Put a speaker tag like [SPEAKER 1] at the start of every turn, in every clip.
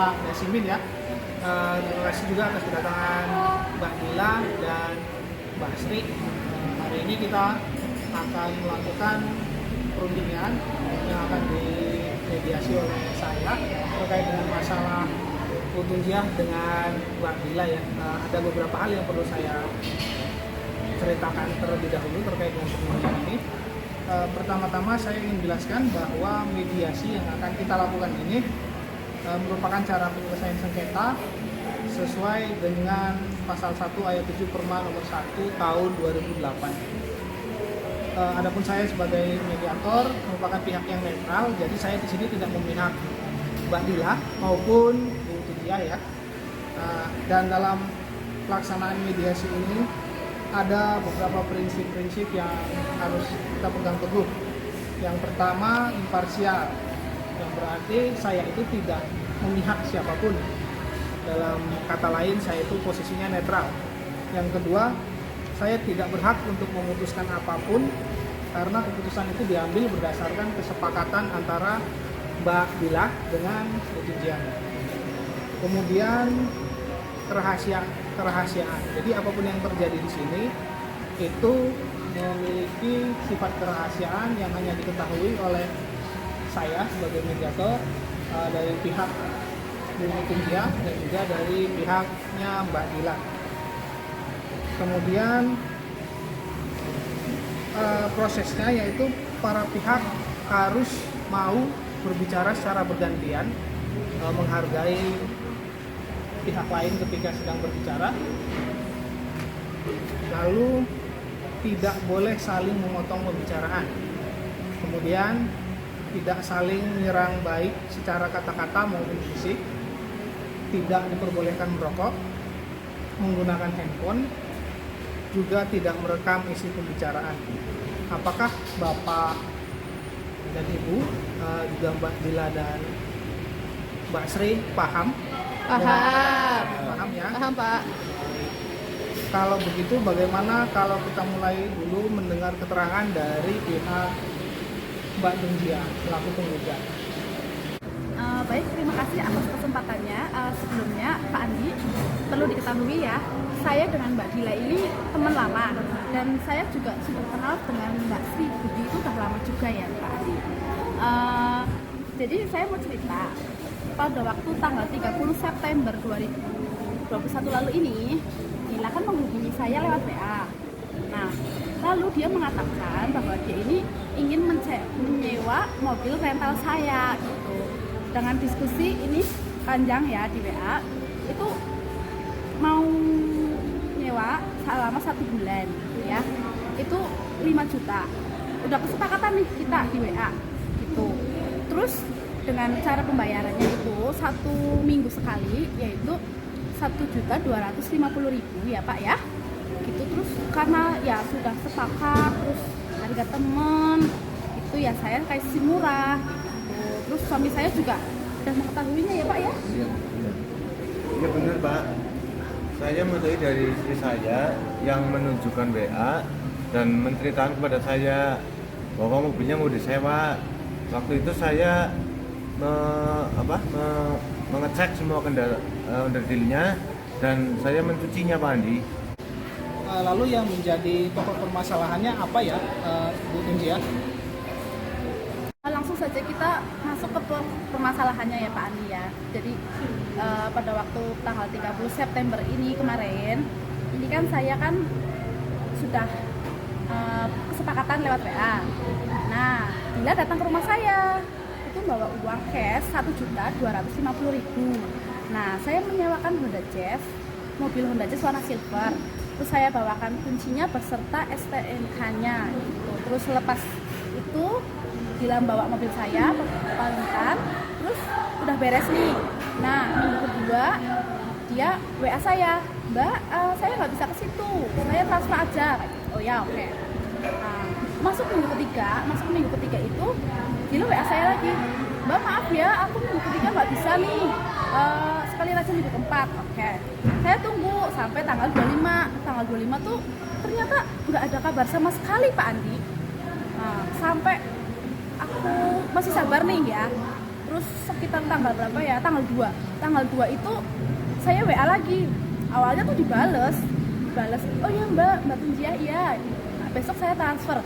[SPEAKER 1] Pak Yasimin ya. Terima kasih juga atas kedatangan Mbak Dila dan Mbak Sri. Hari ini kita akan melakukan perundingan yang akan dimediasi oleh saya terkait dengan masalah Utunjiah dengan Mbak Dila ya. Ada beberapa hal yang perlu saya ceritakan terlebih dahulu terkait dengan perundingan ini. Pertama-tama saya ingin menjelaskan bahwa mediasi yang akan kita lakukan ini merupakan cara penyelesaian sengketa sesuai dengan pasal 1 ayat 7 Perma nomor 1 tahun 2008. Adapun saya sebagai mediator merupakan pihak yang netral, jadi saya di sini tidak memihak Mbak Dila maupun Bu Utunjiah ya. Dan dalam pelaksanaan mediasi ini ada beberapa prinsip-prinsip yang harus kita pegang teguh. Yang pertama, imparsial, yang berarti saya itu tidak memihak siapapun. Dalam kata lain, saya itu posisinya netral. Yang kedua, saya tidak berhak untuk memutuskan apapun karena keputusan itu diambil berdasarkan kesepakatan antara Mbak Dila dengan Utunjiah. Kemudian kerahasiaan. Jadi apapun yang terjadi di sini itu memiliki sifat kerahasiaan yang hanya diketahui oleh saya sebagai mediator dari pihak Bu Utunjiah dan juga dari pihaknya Mbak Dila. Kemudian prosesnya yaitu para pihak harus mau berbicara secara bergantian, menghargai pihak lain ketika sedang berbicara, lalu tidak boleh saling memotong pembicaraan, kemudian tidak saling menyerang baik secara kata-kata maupun fisik, tidak diperbolehkan merokok, menggunakan handphone, juga tidak merekam isi pembicaraan. Apakah Bapak dan Ibu, juga Mbak Dila dan Mbak Sri paham? Paham ya?
[SPEAKER 2] Paham Pak.
[SPEAKER 1] Kalau begitu bagaimana kalau kita mulai dulu mendengar keterangan dari pihak Mbak Utunjiah selaku penggugat?
[SPEAKER 2] Baik, terima kasih atas kesempatannya. Sebelumnya Pak Andi, perlu diketahui ya, saya dengan Mbak Dila ini teman lama dan saya juga sudah kenal dengan Mbak Sri Budi itu udah lama juga ya Pak Andi. Jadi saya mau cerita, pada waktu tanggal 30 September 2021 lalu ini, Dila kan menghubungi saya lewat WA. Nah, lalu dia mengatakan bahwa dia ini ingin menyewa mobil rental saya gitu. Dengan diskusi ini panjang ya di WA, itu mau nyewa selama 1 bulan ya, itu 5 juta. Udah kesepakatan nih kita di WA gitu. Terus dengan cara pembayarannya itu 1 minggu sekali, yaitu 1.250.000 ya Pak ya gitu. Terus karena ya sudah sepakat, terus harga temen itu ya saya kasih murah gitu. Terus suami saya juga udah mengetahuinya ya Pak ya.
[SPEAKER 3] Iya benar Pak, saya mengetahui dari istri saya yang menunjukkan WA dan menceritakan kepada saya bahwa mobilnya mau disewa. Waktu itu saya mengecek semua onderdilnya dan saya mencucinya Pak Andi.
[SPEAKER 1] Lalu yang menjadi pokok permasalahannya apa ya, Bu Utunjiah?
[SPEAKER 2] Langsung saja kita masuk ke permasalahannya ya Pak Andi ya. Jadi pada waktu tanggal 30 September ini kemarin, ini kan saya kan sudah kesepakatan lewat WA. Nah, Dila datang ke rumah saya, itu bawa uang cash 1.250.000. Nah, saya menyewakan Honda Jazz, mobil Honda Jazz warna silver. Terus saya bawakan kuncinya beserta STNK-nya gitu. Terus lepas itu Dila bawa mobil saya, pamitan, terus udah beres nih. Nah, minggu kedua dia WA saya, Mbak, saya nggak bisa ke situ, saya transfer aja. Oh ya, oke. Nah, masuk minggu ketiga itu Dila WA saya lagi, Mbak maaf ya, aku minggu ketiga nggak bisa nih, sekali aja minggu keempat. Oke, saya tunggu sampai tanggal 25 tuh ternyata nggak ada kabar sama sekali Pak Andi. Nah, sampai aku masih sabar nih ya, Terus sekitar tanggal berapa ya, tanggal 2 itu saya WA lagi. Awalnya tuh dibales, oh ya mbak Tunjia iya. Nah, besok saya transfer.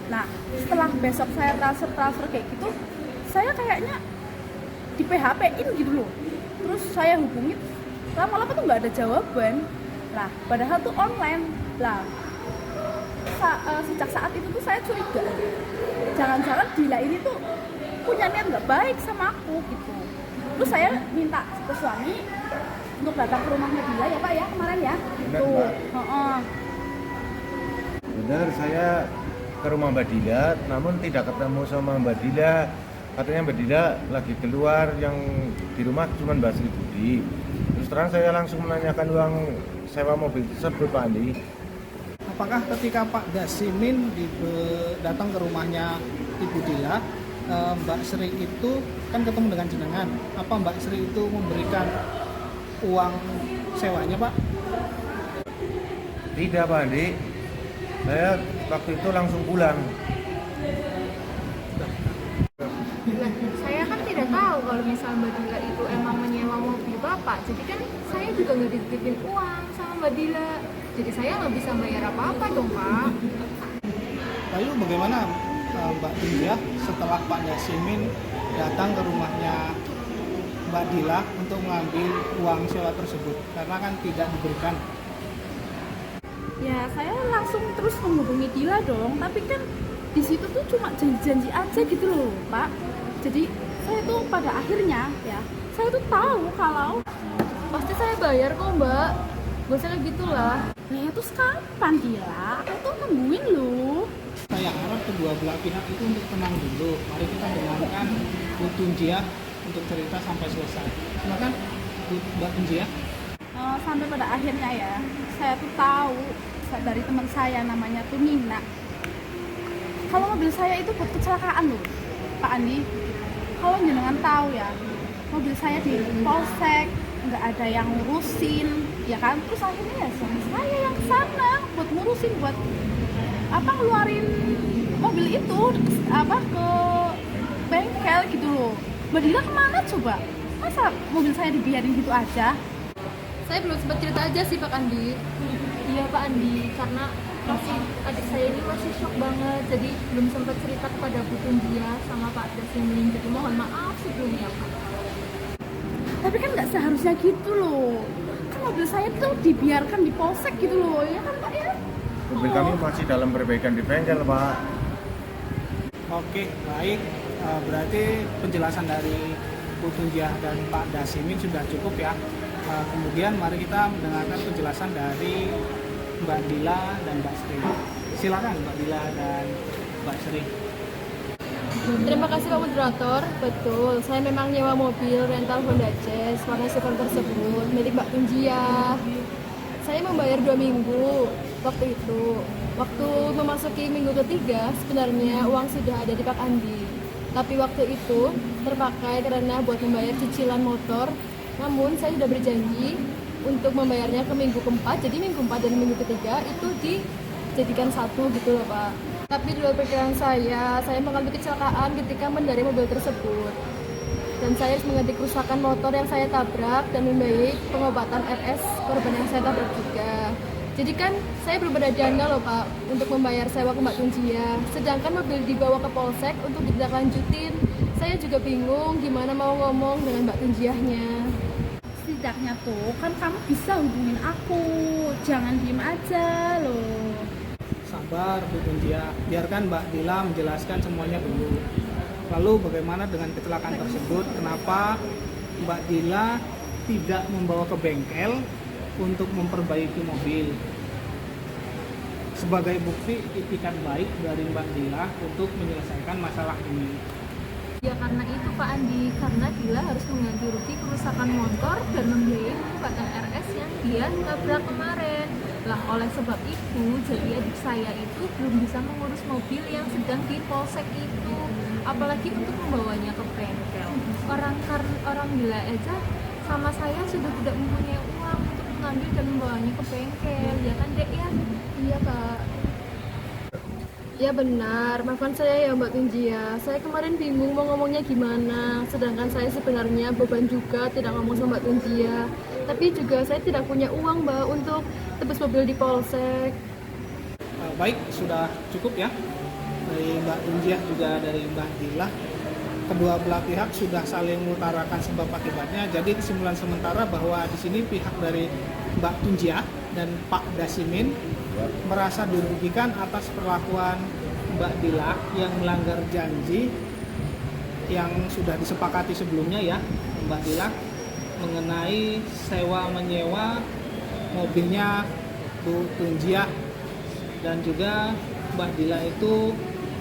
[SPEAKER 2] Nah setelah besok saya transfer kayak gitu, saya kayaknya di PHP-in gitu loh. Terus saya hubungin, lama-lama tuh nggak ada jawaban. Lah padahal tuh online. Lah sejak saat itu tuh saya curiga, jangan-jangan Dila ini tuh punya niat nggak baik sama aku gitu. Terus saya minta ke suami untuk datang ke rumahnya Dila ya Pak ya kemarin ya.
[SPEAKER 3] Benar, Mbak. Benar, saya ke rumah Mbak Dila, namun tidak ketemu sama Mbak Dila. Katanya Mbak Dila lagi keluar, yang di rumah cuma Mbak Sri Budi. Terus terang saya langsung menanyakan uang sewa mobil tersebut, Pak Andi.
[SPEAKER 1] Apakah ketika Pak Dasimin datang ke rumahnya Ibu Dila, Mbak Sri itu kan ketemu dengan jenengan, apa Mbak Sri itu memberikan uang sewanya Pak?
[SPEAKER 3] Tidak, Pak Andi. Saya waktu itu langsung pulang.
[SPEAKER 4] Nah, saya kan tidak tahu kalau misalnya Mbak Dila itu emang menyewa mobil Bapak. Jadi kan saya juga nggak dititipin uang sama Mbak Dila. Jadi saya nggak bisa bayar apa-apa dong Pak.
[SPEAKER 1] Lalu bagaimana Mbak Tunjia setelah Pak Dasimin datang ke rumahnya Mbak Dila untuk mengambil uang sewa tersebut? Karena kan tidak diberikan.
[SPEAKER 2] Ya saya langsung terus menghubungi Dila dong, tapi kan di situ tuh cuma janji-janji aja gitu loh Pak. Jadi saya tuh pada akhirnya ya, saya tuh tahu kalau
[SPEAKER 4] Pasti saya bayar kok Mbak. Gak usah kayak gitulah.
[SPEAKER 2] ya terus kapan Dila? Aku tuh nungguin loh.
[SPEAKER 1] Saya harap kedua belah pihak itu untuk tenang dulu. Mari kita dengarkan Bu Tunjia untuk cerita sampai selesai. Silakan Bu Mbak Tunjia.
[SPEAKER 2] Sampai pada akhirnya ya, saya tuh tahu dari teman saya namanya tuh Nina. Kalau mobil saya itu buat kecelakaan loh, Pak Andi. Kalau jenengan tahu ya, mobil saya di polsek, nggak ada yang ngurusin, ya kan? Terus akhirnya ya suami saya yang kesana buat ngurusin, buat apa ngeluarin mobil itu ke bengkel gitu loh. Mbak Dila kemana coba? Masa mobil saya dibiarin gitu aja?
[SPEAKER 4] Saya belum sempat cerita aja sih Pak Andi. Iya Pak Andi, karena adik saya ini masih shock banget. Jadi belum sempat cerita kepada Bu Tunjia sama Pak Dasimin. Jadi mohon maaf sebelumnya Pak.
[SPEAKER 2] Tapi kan nggak seharusnya gitu loh. Kan mobil saya tuh dibiarkan di polsek gitu loh, ya kan Pak ya?
[SPEAKER 3] Mobil kami masih dalam perbaikan di bengkel, Pak.
[SPEAKER 1] Oke, baik. Berarti penjelasan dari Bu Tunjia dan Pak Dasimin sudah cukup ya. Kemudian mari kita mendengarkan penjelasan dari Mbak Dila dan Mbak Sri. Silakan Mbak Dila dan Mbak Sri.
[SPEAKER 4] Terima kasih Pak Moderator. Betul, saya memang nyewa mobil rental Honda Jazz warna silver tersebut milik Mbak Tunjia. Saya membayar 2 minggu waktu itu. Waktu memasuki minggu ketiga, sebenarnya uang sudah ada di Pak Andi. Tapi waktu itu terpakai karena buat membayar cicilan motor. Namun saya sudah berjanji untuk membayarnya ke minggu keempat. Jadi minggu 4 dan minggu ketiga itu dijadikan satu gitu loh Pak. Tapi di luar pikiran saya mengalami kecelakaan ketika mengendarai mobil tersebut. Dan saya harus mengganti kerusakan motor yang saya tabrak dan membiayai pengobatan RS korban yang saya tabrak juga. Jadi kan saya belum ada dana loh Pak untuk membayar sewa ke Mbak Tunjia. Sedangkan mobil dibawa ke polsek untuk ditindaklanjutin. Saya juga bingung gimana mau ngomong dengan Mbak Tunjiahnya.
[SPEAKER 2] Setidaknya tuh kan kamu bisa hubungin aku, jangan diem aja loh.
[SPEAKER 1] Sabar Bu Tunjia, biarkan Mbak Dila menjelaskan semuanya dulu. Lalu bagaimana dengan kecelakaan tersebut? Kenapa Mbak Dila tidak membawa ke bengkel untuk memperbaiki mobil? Sebagai bukti itikat baik dari Mbak Dila untuk menyelesaikan masalah ini.
[SPEAKER 4] Ya karena itu Pak Andi, karena Dila harus mengganti rugi kerusakan motor dan membiayai pengobatan RS yang dia tabrak kemarin. Lah oleh sebab itu, jadi adik saya itu belum bisa mengurus mobil yang sedang di polsek itu. Apalagi untuk membawanya ke bengkel. Orang Dila aja sama saya sudah tidak mempunyai uang untuk mengambil dan membawanya ke bengkel. Ya kan Dek ya? Iya Kak. Ya benar, maafkan saya ya Mbak Tunjia. Saya kemarin bingung mau ngomongnya gimana. Sedangkan saya sebenarnya beban juga tidak ngomong sama Mbak Tunjia. Tapi juga saya tidak punya uang Mbak untuk tebus mobil di polsek.
[SPEAKER 1] Baik, sudah cukup ya dari Mbak Tunjiah juga dari Mbak Dila. Kedua belah pihak sudah saling mengutarakan sebab akibatnya. Jadi kesimpulan sementara bahwa di sini pihak dari Mbak Tunjiah dan Pak Dasimin merasa dirugikan atas perlakuan Mbak Dila yang melanggar janji yang sudah disepakati sebelumnya ya Mbak Dila mengenai sewa menyewa mobilnya Bu Tunjiah, dan juga Mbak Dila itu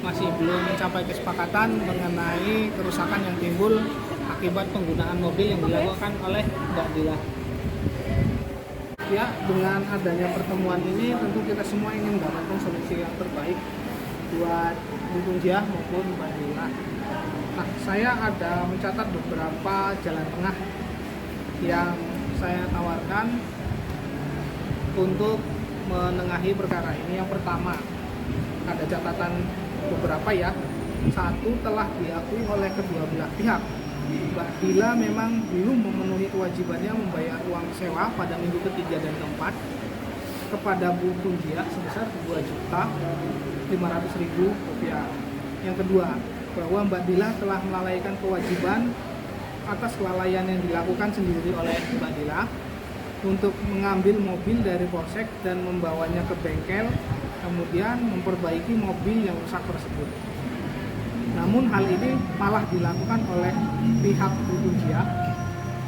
[SPEAKER 1] masih belum mencapai kesepakatan mengenai kerusakan yang timbul akibat penggunaan mobil yang dilakukan oleh Mbak Dila. Ya, dengan adanya pertemuan ini tentu kita semua ingin mendapatkan solusi yang terbaik buat Bu Tunjiah maupun Mbak Dila. Nah, saya ada mencatat beberapa jalan tengah yang saya tawarkan untuk menengahi perkara ini. Yang pertama, ada catatan beberapa ya. Satu, telah diakui oleh kedua belah pihak. Mbak Dila memang belum memenuhi kewajibannya membayar uang sewa pada minggu ketiga dan keempat kepada Bu Tunjiah sebesar Rp2.500.000. Yang kedua, bahwa Mbak Dila telah melalaikan kewajiban atas kelalaian yang dilakukan sendiri oleh Mbak Dila untuk mengambil mobil dari polsek dan membawanya ke bengkel, kemudian memperbaiki mobil yang rusak tersebut. Namun hal ini malah dilakukan oleh pihak Bu Tunjiah,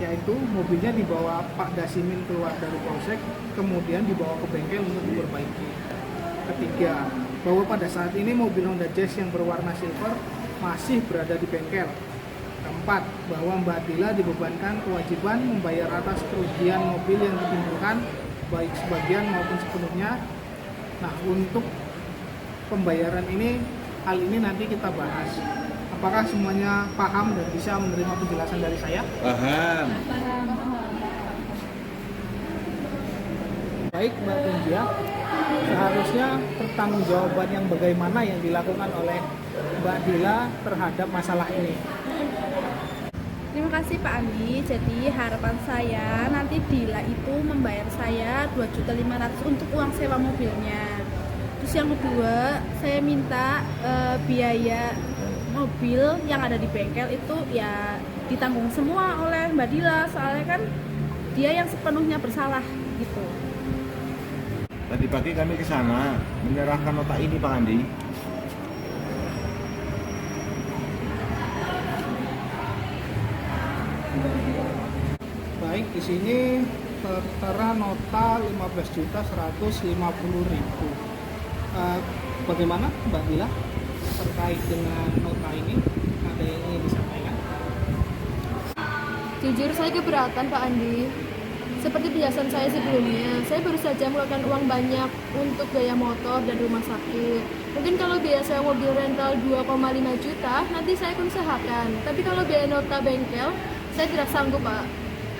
[SPEAKER 1] yaitu mobilnya dibawa Pak Dasimin keluar dari polsek, kemudian dibawa ke bengkel untuk diperbaiki. Ketiga, bahwa pada saat ini mobil Honda Jazz yang berwarna silver masih berada di bengkel. Keempat, bahwa Mbak Dila dibebankan kewajiban membayar atas kerugian mobil yang ditimbulkan baik sebagian maupun sepenuhnya. Nah, untuk pembayaran ini, hal ini nanti kita bahas. Apakah semuanya paham dan bisa menerima penjelasan dari saya?
[SPEAKER 3] Paham.
[SPEAKER 1] Baik Mbak Tunjiah, seharusnya pertanggungjawaban yang bagaimana yang dilakukan oleh Mbak Dila terhadap masalah ini?
[SPEAKER 2] Terima kasih Pak Andi. Jadi harapan saya nanti Dila itu membayar saya 2.500.000 untuk uang sewa mobilnya. Terus yang kedua, saya minta biaya mobil yang ada di bengkel itu ya ditanggung semua oleh Mbak Dila, soalnya kan dia yang sepenuhnya bersalah gitu.
[SPEAKER 3] Tadi pagi kami ke sana menyerahkan nota ini Pak Andi.
[SPEAKER 1] Baik, di sini tertera nota 15.150.000. Bagaimana Mbak Dila terkait dengan nota ini? Ada yang ingin disampaikan?
[SPEAKER 4] Jujur saya keberatan Pak Andi. Seperti biasaan saya sebelumnya, saya baru saja mengeluarkan uang banyak untuk biaya motor dan rumah sakit. Mungkin kalau biaya sewa mobil rental 2,5 juta, nanti saya akan usahakan. Tapi kalau biaya nota bengkel, saya tidak sanggup Pak.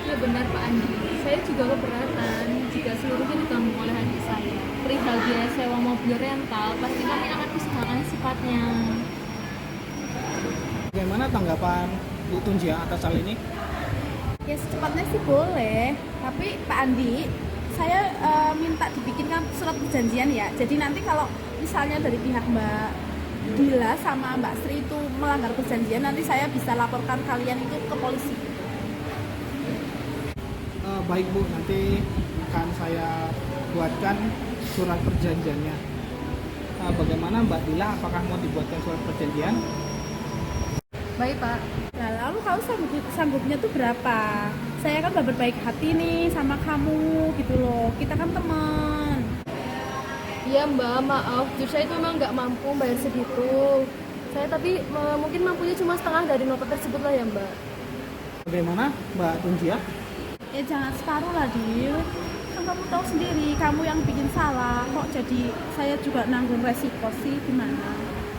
[SPEAKER 5] Ya benar Pak Andi, saya juga keberatan jika seluruhnya ditanggung oleh adik saya. Perihal biaya sewa mobil rental, pasti kami akan usahakan sifatnya.
[SPEAKER 1] Bagaimana tanggapan Bu Tunjiah atas hal ini?
[SPEAKER 2] Ya secepatnya sih boleh, tapi Pak Andi, saya minta dibikinkan surat perjanjian ya. Jadi nanti kalau misalnya dari pihak Mbak Dila sama Mbak Sri itu melanggar perjanjian, nanti saya bisa laporkan kalian itu ke polisi.
[SPEAKER 1] Baik Bu, nanti akan saya buatkan surat perjanjiannya. Bagaimana Mbak Dila, apakah mau dibuatkan surat perjanjian?
[SPEAKER 2] Baik Pak. Nah lalu kamu sanggupnya tuh berapa? Saya kan udah berbaik hati nih sama kamu gitu loh. Kita kan teman.
[SPEAKER 4] Iya Mbak, maaf, justru saya itu memang nggak mampu bayar segitu. Saya tapi mungkin mampunya cuma setengah dari nota tersebut lah ya Mbak.
[SPEAKER 1] Bagaimana Mbak Tunjiah?
[SPEAKER 2] Ya jangan separuh lah Dil. Kan kamu tahu sendiri, kamu yang bikin salah. Kok jadi saya juga nanggung resiko sih, gimana?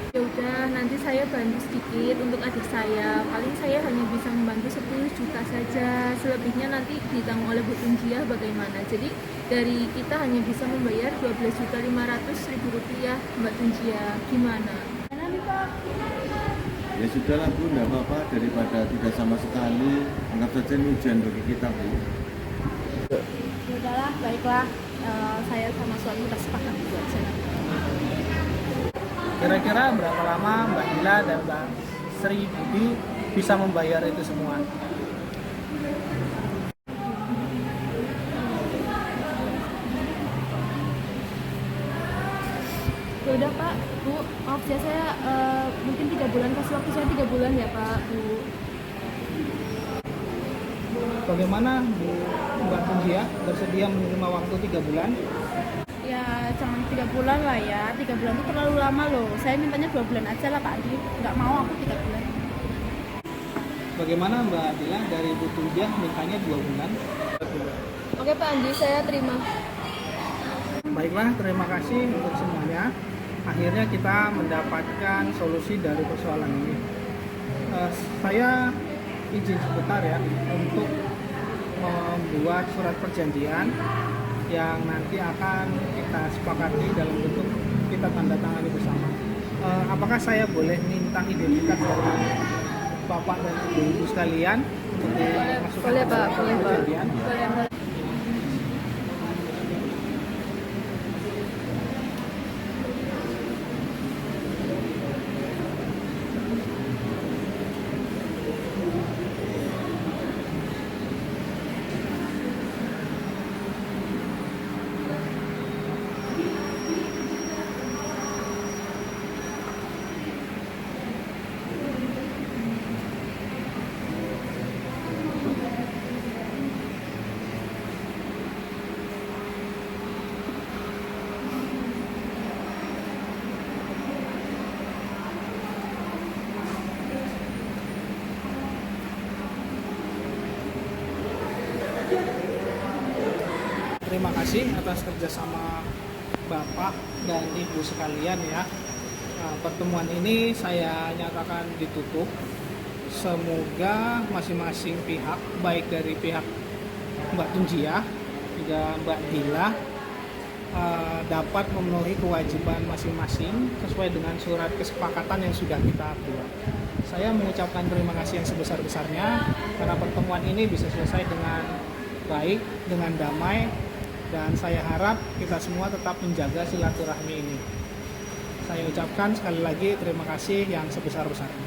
[SPEAKER 4] Ya Ya udah, nanti saya bantu sedikit untuk adik saya. Paling saya hanya bisa membantu 10 juta saja. Selebihnya nanti ditanggung oleh Bu Tunjiah bagaimana. Jadi dari kita hanya bisa membayar 12.500.000 rupiah, Mbak Tunjiah. Gimana?
[SPEAKER 2] Mana nih Pak?
[SPEAKER 3] Ya sudahlah Bu, nggak apa-apa, daripada tidak sama sekali. Anggap saja ini ujian bagi kita Bu.
[SPEAKER 2] Ya udahlah, baiklah. Saya sama suami udah sepakat buat saya.
[SPEAKER 1] Kira-kira berapa lama Mbak Dila dan Mbak Sri Budi bisa membayar itu semua?
[SPEAKER 4] Ya udah Pak, Bu, maaf ya saya mungkin 3 bulan, kasih waktu saya 3 bulan ya Pak, Bu.
[SPEAKER 1] Bagaimana Mbak Tunjia bersedia menerima waktu 3 bulan?
[SPEAKER 2] Ya jangan 3 bulan lah ya, 3 bulan itu terlalu lama loh. Saya mintanya 2 bulan aja lah Pak Andi, nggak mau aku 3 bulan.
[SPEAKER 1] Bagaimana Mbak Dila dari Bu Tunjia mintanya 2 bulan?
[SPEAKER 4] Oke Pak Andi, saya terima.
[SPEAKER 1] Baiklah, terima kasih untuk semuanya. Akhirnya kita mendapatkan solusi dari persoalan ini. Saya izin sebentar ya untuk membuat surat perjanjian yang nanti akan kita sepakati dalam bentuk kita tanda tangani bersama. Apakah saya boleh minta identitas dari Bapak dan Ibu sekalian untuk dimasukkan
[SPEAKER 4] Boleh
[SPEAKER 1] ke
[SPEAKER 4] Pak,
[SPEAKER 1] dalam
[SPEAKER 4] boleh Pak.
[SPEAKER 1] perjanjian?
[SPEAKER 4] Boleh.
[SPEAKER 1] Terima kasih atas kerjasama Bapak dan Ibu sekalian ya. Pertemuan ini saya nyatakan ditutup. Semoga masing-masing pihak, baik dari pihak Mbak Tunjiah juga Mbak Dila, dapat memenuhi kewajiban masing-masing sesuai dengan surat kesepakatan yang sudah kita buat. Saya mengucapkan terima kasih yang sebesar-besarnya karena pertemuan ini bisa selesai dengan baik, dengan damai, dan saya harap kita semua tetap menjaga silaturahmi ini. Saya ucapkan sekali lagi terima kasih yang sebesar-besarnya.